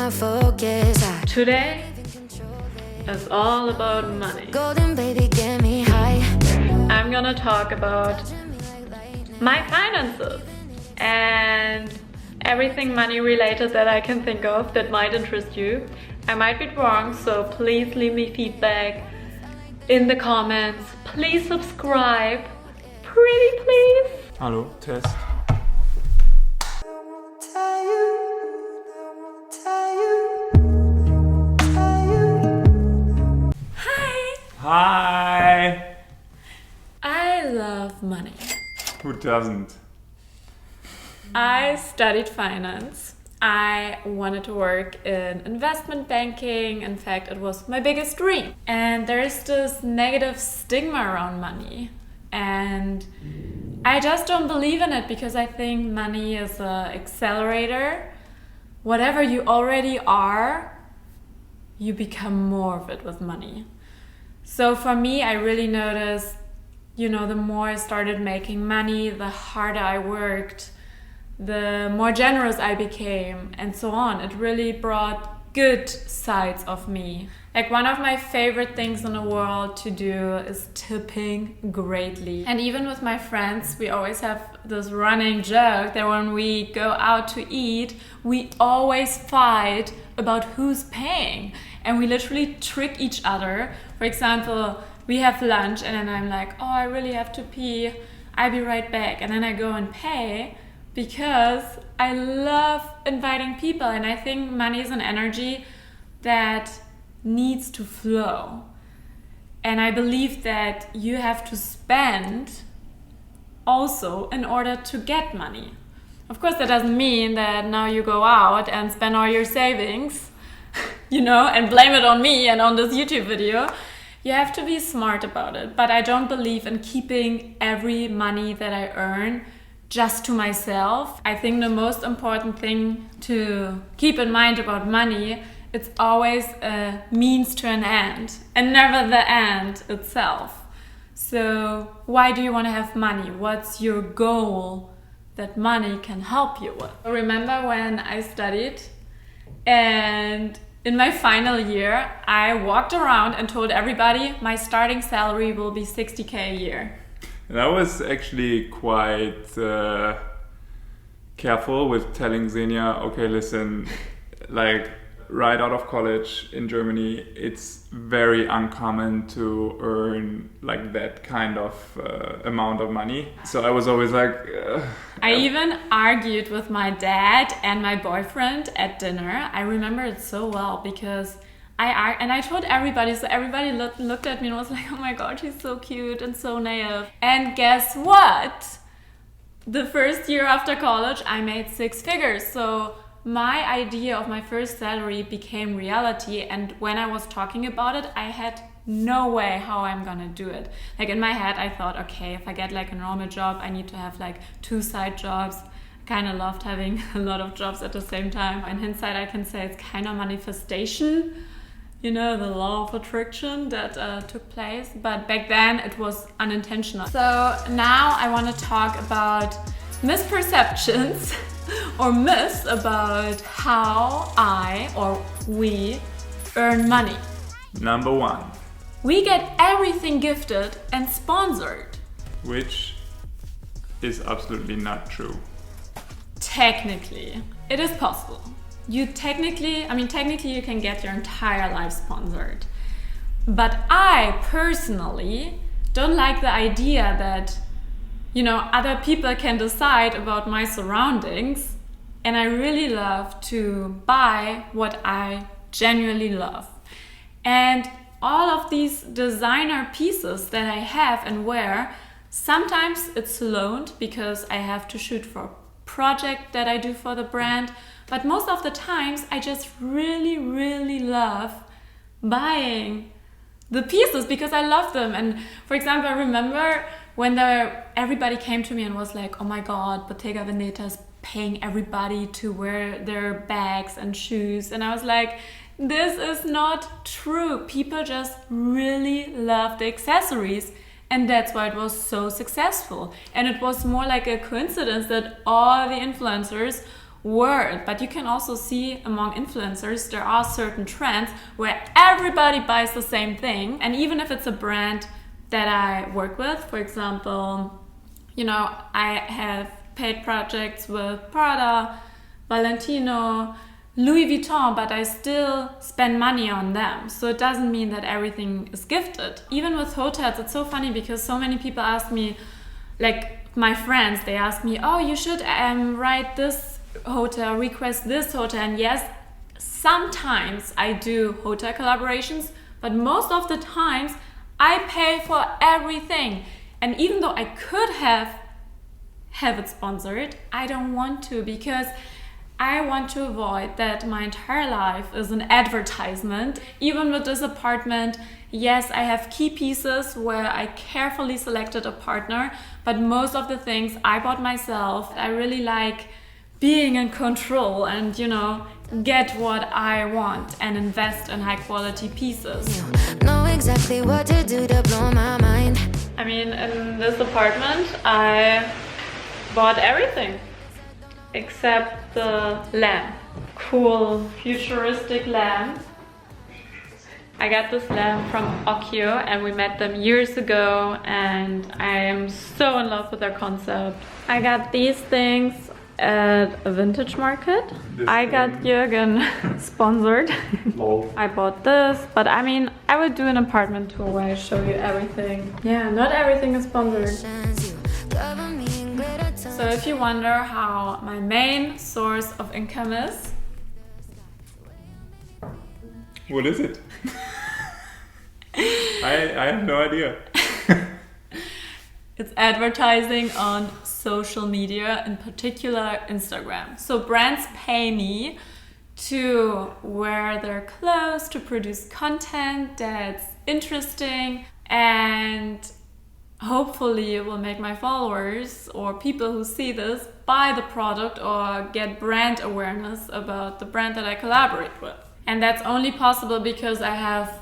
my focus. Today is all about money. Golden baby, get me high. I'm gonna talk about my finances and everything money related that I can think of that might interest you. I might be wrong, so please leave me feedback in the comments. Please subscribe. Pretty please. Hallo, Test. Hi! I love money. Who doesn't? I studied finance. I wanted to work in investment banking. In fact, it was my biggest dream. And there is this negative stigma around money. And I just don't believe in it because I think money is an accelerator. Whatever you already are, you become more of it with money. So for me, I really noticed, the more I started making money, the harder I worked, the more generous I became, and so on. It really brought good sides of me. Like, one of my favorite things in the world to do is tipping greatly. And even with my friends, we always have this running joke that when we go out to eat, we always fight about who's paying. And we literally trick each other. For example, we have lunch and then I'm like, oh, I really have to pee. I'll be right back. And then I go and pay because I love inviting people. And I think money is an energy that needs to flow. And I believe that you have to spend also in order to get money. Of course, that doesn't mean that now you go out and spend all your savings, and blame it on me and on this YouTube video. You have to be smart about it. But I don't believe in keeping every money that I earn just to myself. I think the most important thing to keep in mind about money, it's always a means to an end and never the end itself. So why do you want to have money? What's your goal that money can help you with? Remember when I studied and in my final year, I walked around and told everybody my starting salary will be 60K a year. And I was actually quite careful with telling Xenia, okay, listen, like right out of college in Germany, it's very uncommon to earn like that kind of amount of money. So I was always like... I even argued with my dad and my boyfriend at dinner. I remember it so well because I told everybody, so everybody looked at me and was like, oh my god, she's so cute and so naive. And guess what? The first year after college, I made 6 figures. So my idea of my first salary became reality, and when I was talking about it, I had no way how I'm gonna do it. Like, in my head, I thought, okay, if I get like a normal job, I need to have like 2 side jobs. I kind of loved having a lot of jobs at the same time. In hindsight, I can say it's kind of manifestation, the law of attraction that took place. But back then, it was unintentional. So now I want to talk about misperceptions or myths about how I or we earn money. Number 1. We get everything gifted and sponsored. Which is absolutely not true. Technically, it is possible. Technically you can get your entire life sponsored. But I personally don't like the idea that other people can decide about my surroundings, and I really love to buy what I genuinely love. And all of these designer pieces that I have and wear, sometimes it's loaned because I have to shoot for a project that I do for the brand, but most of the times I just really, really love buying the pieces because I love them. And for example, I remember when everybody came to me and was like, oh my god, Bottega Veneta is paying everybody to wear their bags and shoes. And I was like, this is not true. People just really love the accessories. And that's why it was so successful. And it was more like a coincidence that all the influencers word. But you can also see among influencers, there are certain trends where everybody buys the same thing. And even if it's a brand that I work with, for example, I have paid projects with Prada, Valentino, Louis Vuitton, but I still spend money on them. So it doesn't mean that everything is gifted. Even with hotels, it's so funny because so many people ask me, like my friends, they ask me, oh, you should write this hotel, request this hotel. And yes, sometimes I do hotel collaborations, but most of the times I pay for everything. And even though I could have it sponsored, I don't want to, because I want to avoid that my entire life is an advertisement. Even with this apartment, yes, I have key pieces where I carefully selected a partner, but most of the things I bought myself. I really like being in control and, get what I want and invest in high quality pieces. Know exactly what to do to blow my mind. I mean, in this apartment, I bought everything except the lamp. Cool, futuristic lamp. I got this lamp from Okio and we met them years ago and I am so in love with their concept. I got these things at a vintage market. I got Jürgen sponsored. I bought this, but I mean, I would do an apartment tour where I show you everything. Yeah, not everything is sponsored. So if you wonder how my main source of income is, what is it? I have no idea. it's advertising on social media, in particular Instagram. So brands pay me to wear their clothes, to produce content that's interesting, and hopefully it will make my followers or people who see this buy the product or get brand awareness about the brand that I collaborate with. And that's only possible because I have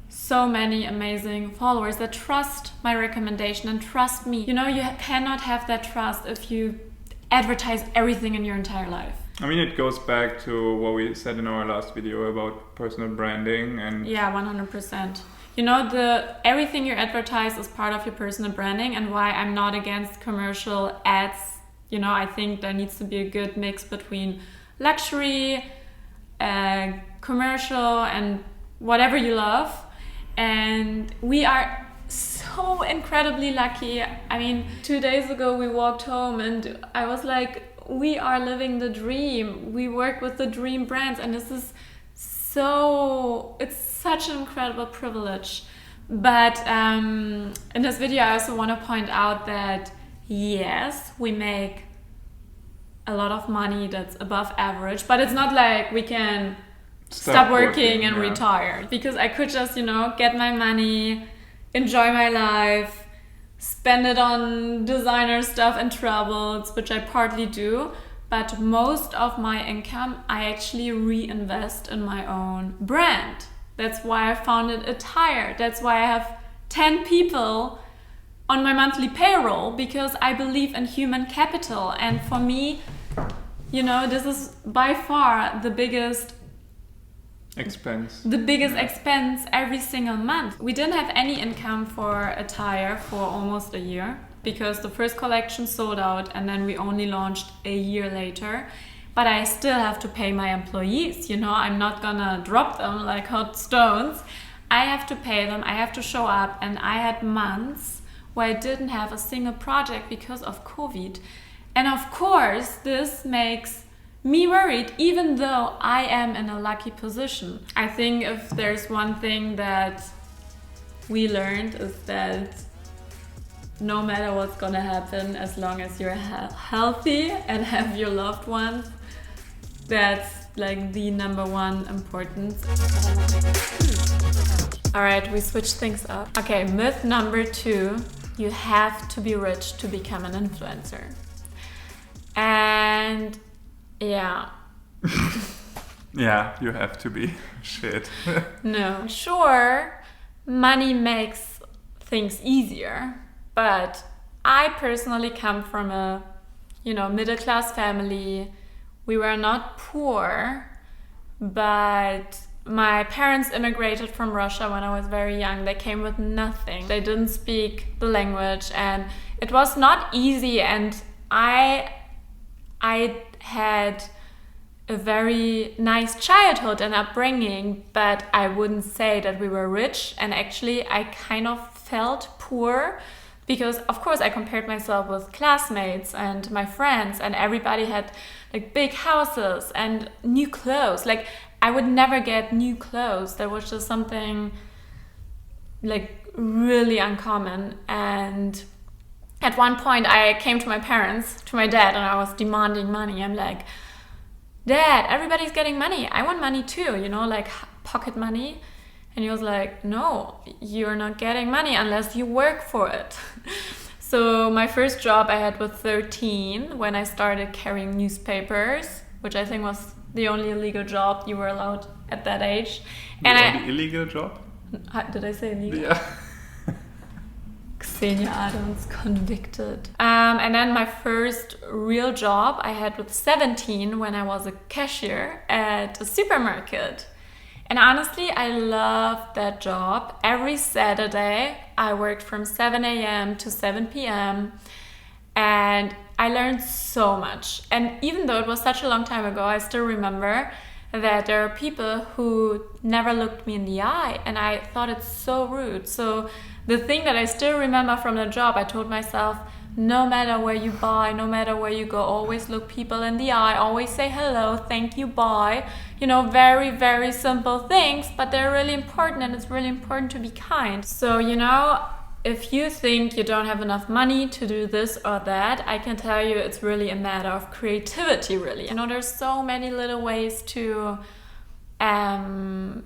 so many amazing followers that trust my recommendation and trust me. You cannot have that trust if you advertise everything in your entire life. I mean, it goes back to what we said in our last video about personal branding and... Yeah, 100%. Everything you advertise is part of your personal branding, and why I'm not against commercial ads. I think there needs to be a good mix between luxury, commercial, and whatever you love. And we are so incredibly lucky. I mean, 2 days ago we walked home and I was like, we are living the dream. We work with the dream brands, and this is it's such an incredible privilege. But in this video I also want to point out that yes, we make a lot of money that's above average, but it's not like we can stop working and retire, because I could just get my money, enjoy my life, spend it on designer stuff and travels, which I partly do. But most of my income I actually reinvest in my own brand. That's why I founded Attire. That's why I have 10 people on my monthly payroll, because I believe in human capital. And for me, this is by far the biggest expense every single month. We didn't have any income for Attire for almost a year, because the first collection sold out and then we only launched a year later. But I still have to pay my employees, I'm not gonna drop them like hot stones. I have to pay them, I have to show up, and I had months where I didn't have a single project because of COVID. And of course, this makes me worried, even though I am in a lucky position. I think if there's one thing that we learned is that no matter what's gonna happen, as long as you're healthy and have your loved ones, that's like the number one importance. All right, we switch things up. Okay, myth number 2, you have to be rich to become an influencer. And yeah. Yeah, you have to be. Shit. No. Sure, money makes things easier, but I personally come from a, middle-class family we were not poor, but my parents immigrated from Russia when I was very young. They came with nothing. They didn't speak the language, and it was not easy. And I had a very nice childhood and upbringing, but I wouldn't say that we were rich. And actually, I kind of felt poor because, of course, I compared myself with classmates and my friends, and everybody had like big houses and new clothes. Like, I would never get new clothes. That was just something like really uncommon. And at one point I came to my parents, to my dad, and I was demanding money. I'm like, Dad, everybody's getting money. I want money too, you know, like pocket money. And he was like, no, you're not getting money unless you work for it. So my first job I had was 13 when I started carrying newspapers, which I think was the only illegal job you were allowed at that age. Only illegal job? Did I say illegal? Yeah. Xenia Adonts convicted. And then my first real job I had with 17 when I was a cashier at a supermarket. And honestly, I loved that job. Every Saturday I worked from 7 a.m. to 7 p.m. and I learned so much. And even though it was such a long time ago, I still remember that there are people who never looked me in the eye, and I thought it's so rude. So the thing that I still remember from the job, I told myself, no matter where you buy, no matter where you go, always look people in the eye, always say hello, thank you, bye. You know, very, very simple things, but they're really important, and it's really important to be kind. So, you know, if you think you don't have enough money to do this or that, I can tell you it's really a matter of creativity, really. You know, there's so many little ways to earn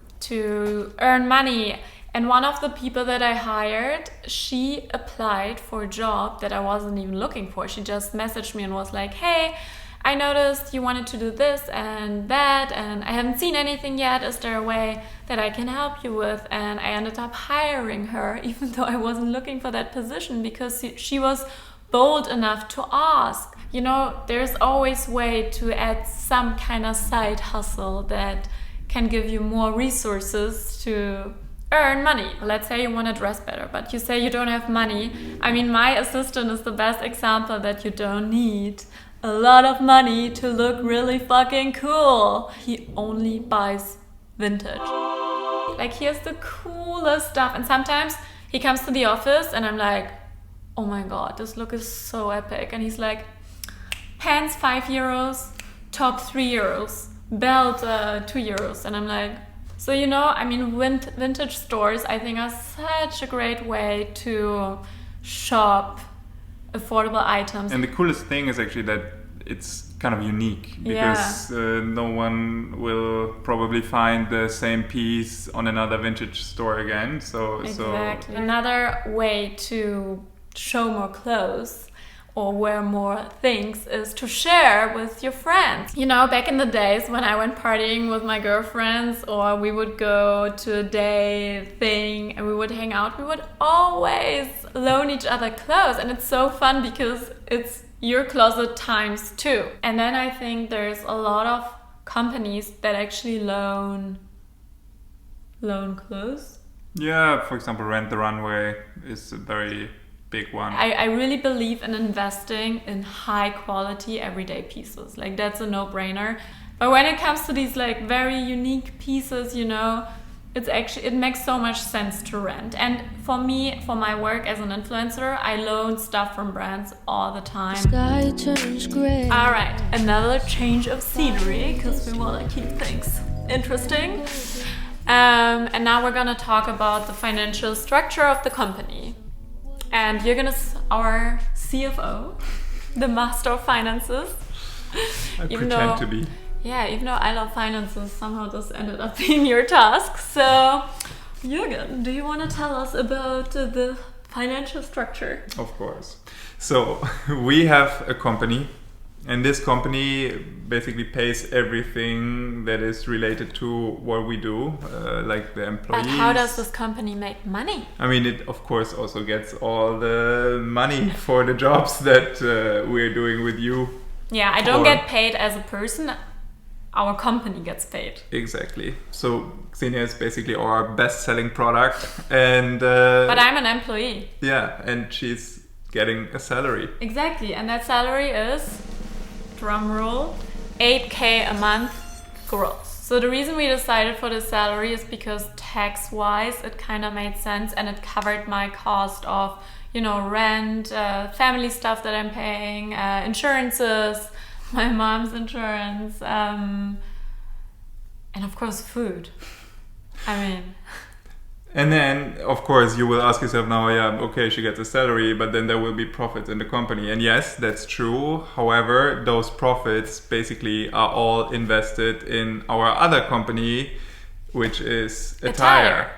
money. And one of the people that I hired, she applied for a job that I wasn't even looking for. She just messaged me and was like, hey, I noticed you wanted to do this and that, and I haven't seen anything yet. Is there a way that I can help you with? And I ended up hiring her, even though I wasn't looking for that position, because she was bold enough to ask. You know, there's always a way to add some kind of side hustle that can give you more resources to earn money. Let's say you want to dress better, but you say you don't have money. I mean, my assistant is the best example that you don't need a lot of money to look really fucking cool. He only buys vintage. Like, he has the coolest stuff, and sometimes he comes to the office and I'm like, oh my god, this look is so epic. And he's like, pants 5 euros, top 3 euros, belt 2 euros. And I'm like, so, you know, I mean, vintage stores I think are such a great way to shop affordable items. And the coolest thing is actually that it's kind of unique, because no one will probably find the same piece on another vintage store again. Exactly. Another way to show more clothes or wear more things is to share with your friends. You know, back in the days when I went partying with my girlfriends, or we would go to a day thing and we would hang out, we would always loan each other clothes. And it's so fun because it's your closet times 2. And then I think there's a lot of companies that actually loan clothes. Yeah, for example, Rent the Runway is a very big one. I really believe in investing in high quality everyday pieces. Like, that's a no-brainer. But when it comes to these like very unique pieces, you know, it makes so much sense to rent. And for me, for my work as an influencer, I loan stuff from brands all the time. Sky turns gray. All right, another change of scenery, because we want to keep things interesting. And now we're gonna talk about the financial structure of the company. And you're gonna, our CFO, the master of finances. I pretend to be. Yeah, even though I love finances, somehow this ended up being your task. So, Jürgen, do you want to tell us about the financial structure? Of course. So, we have a company, and this company basically pays everything that is related to what we do, like the employees. But how does this company make money? I mean, it of course also gets all the money for the jobs that we're doing with you Yeah, I don't Or- get paid as a person. Our company gets paid. Exactly. So Xenia is basically our best-selling product, and But I'm an employee. yeah, and she's getting a salary. Exactly, and that salary is, drum roll, 8K a month gross. So the reason we decided for this salary is because tax-wise it kind of made sense, and it covered my cost of, you know, rent, family stuff that I'm paying, insurances, my mom's insurance, and of course food. I mean, And then, of course, you will ask yourself now, yeah, okay, she gets a salary, but then there will be profits in the company. And yes, that's true. However, those profits basically are all invested in our other company, which is attire.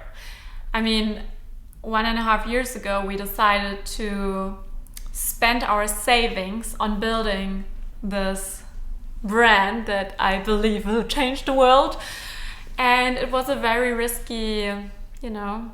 I mean, 1.5 years ago, we decided to spend our savings on building this brand that I believe will change the world. And it was a very risky, you know,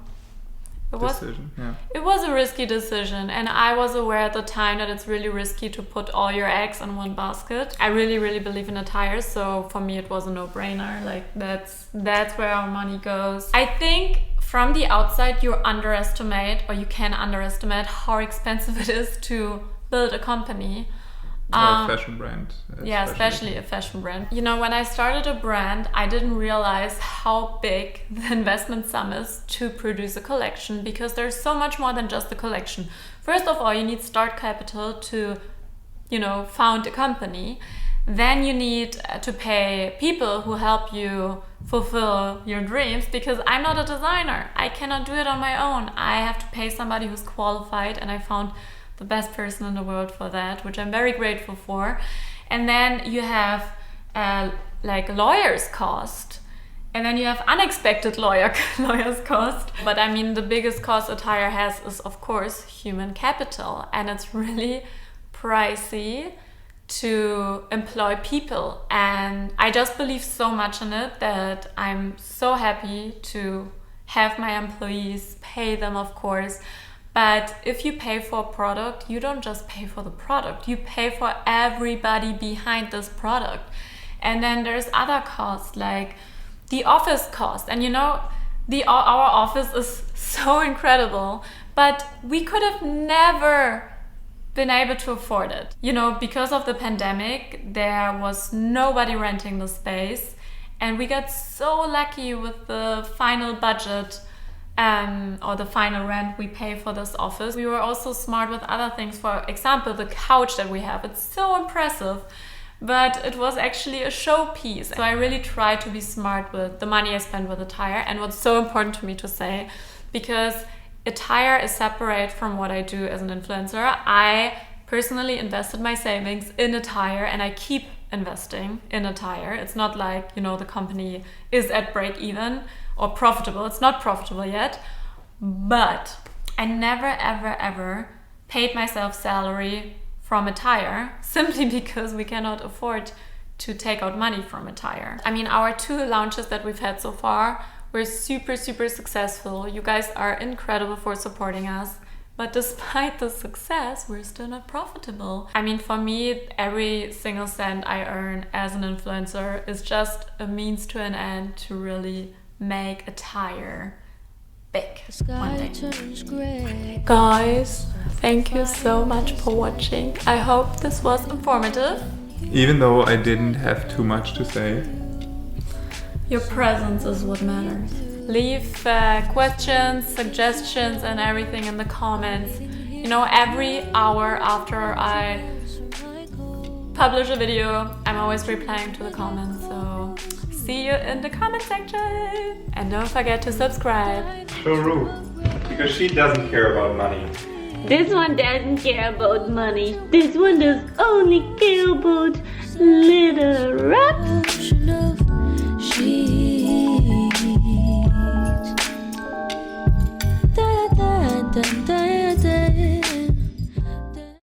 Decision, yeah. it was a risky decision, and I was aware at the time that it's really risky to put all your eggs in one basket. I really, really believe in attire, so for me it was a no-brainer. Like that's where our money goes. I think from the outside you underestimate, or you can underestimate, how expensive it is to build a company. Or a fashion brand. Yeah, especially a fashion brand. You know, when I started a brand, I didn't realize how big the investment sum is to produce a collection, because there's so much more than just a collection. First of all, you need start capital to, you know, found a company. Then you need to pay people who help you fulfill your dreams, because I'm not a designer. I cannot do it on my own. I have to pay somebody who's qualified, and I found the best person in the world for that, which I'm very grateful for. And then you have like lawyer's cost, and then you have unexpected lawyer's cost. But I mean, the biggest cost attire has is of course human capital, and it's really pricey to employ people. And I just believe so much in it that I'm so happy to have my employees, pay them of course. But if you pay for a product, you don't just pay for the product, you pay for everybody behind this product. And then there's other costs like the office cost. And you know, our office is so incredible, but we could have never been able to afford it. You know, because of the pandemic, there was nobody renting the space, and we got so lucky with the final budget or the final rent we pay for this office. We were also smart with other things. For example, the couch that we have, it's so impressive, but it was actually a showpiece. So I really try to be smart with the money I spend with attire. And what's so important to me to say, because attire is separate from what I do as an influencer. I personally invested my savings in attire, and I keep investing in attire. It's not like, you know, the company is at break even or profitable. It's not profitable yet, but I never ever paid myself salary from attire, simply because we cannot afford to take out money from attire. I mean, our 2 launches that we've had so far were super successful. You guys are incredible for supporting us, but despite the success, we're still not profitable. I mean, for me, every single cent I earn as an influencer is just a means to an end to really make attire big one day. Guys, thank you so much for watching. I hope this was informative. Even though I didn't have too much to say. Your presence is what matters. Leave questions, suggestions and everything in the comments. You know, every hour after I publish a video, I'm always replying to the comments, so see you in the comment section. And don't forget to subscribe. So rude, because she doesn't care about money. This one doesn't care about money. This one does only care about little rap.